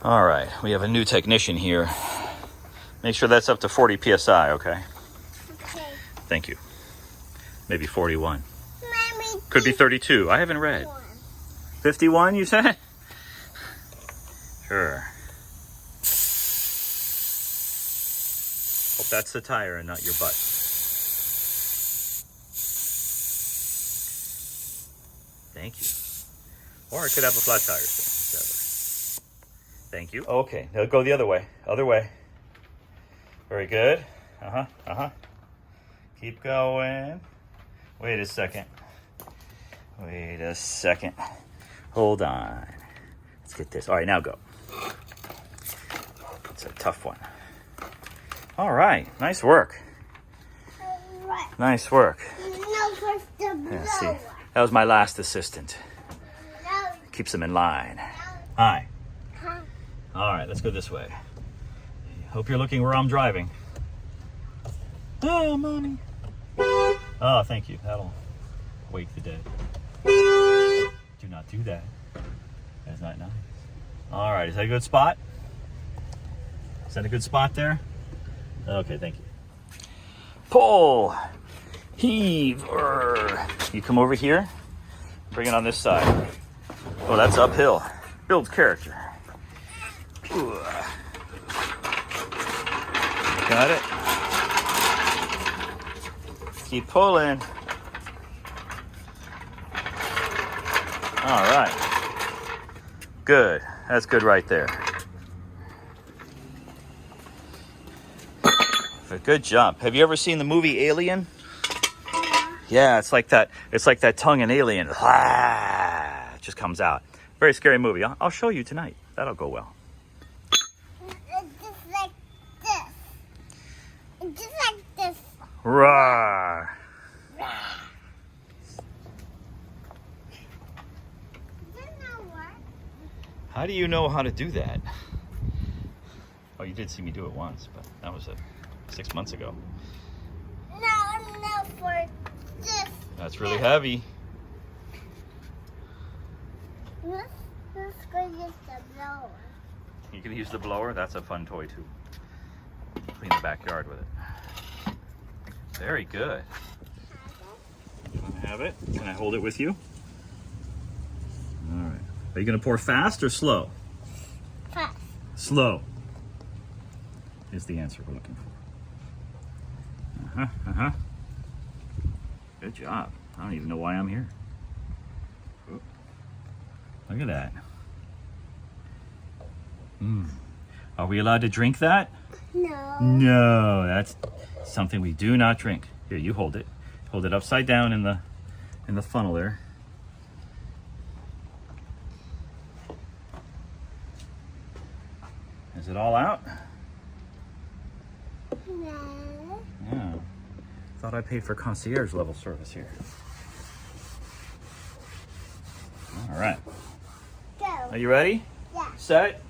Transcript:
All right, we have a new technician here. Make sure that's up to 40 psi, okay? Okay. Thank you. Maybe 41. Mommy, Could be 32. I haven't read. 51, you said? Sure. Hope that's the tire and not your butt. Thank you. Or it could have a flat tire, so whichever. Thank you. Okay, now go the other way. Other way. Very good. Keep going. Wait a second. Wait a second. Hold on. Let's get this. All right, now go. It's a tough one. All right, nice work. Right. Nice work. No, first the blower. Yeah, see, that was my last assistant. No, Keeps them in line. Hi. huh? All right, let's go this way. Hope you're looking where I'm driving. Oh, mommy. Oh, thank you. That'll wake the dead. Do not do that. That's not nice. All right, is that a good spot? Is that a good spot there? Okay, thank you. Pull. Heave. You come over here. Bring it on this side. Oh, that's uphill. Builds character. Ooh. Got it. Keep pulling. All right. Good. That's good right there. Good job. Have you ever seen the movie Alien? Yeah, it's like that. It's like that tongue in Alien. It just comes out. Very scary movie. I'll show you tonight. That'll go well. It's just like this. It's just like this. Rawr. Doesn't that work? How do you know how to do that? Oh, you did see me do it once, but that was 6 months ago. No, for this. That's really heavy. Let's go use the blower. You can use the blower. That's a fun toy too. Clean the backyard with it. Very good. You want to have it? Can I hold it with you? All right. Are you going to pour fast or slow? Fast. Slow is the answer we're looking for. Good job. I don't even know why I'm here. Oh, look at that. Are we allowed to drink that? No. No, that's something we do not drink. Here, you hold it. Hold it upside down in the funnel there. Is it all out? No. Yeah. Thought I paid for concierge level service here. All right. Go. Are you ready? Yeah. Set.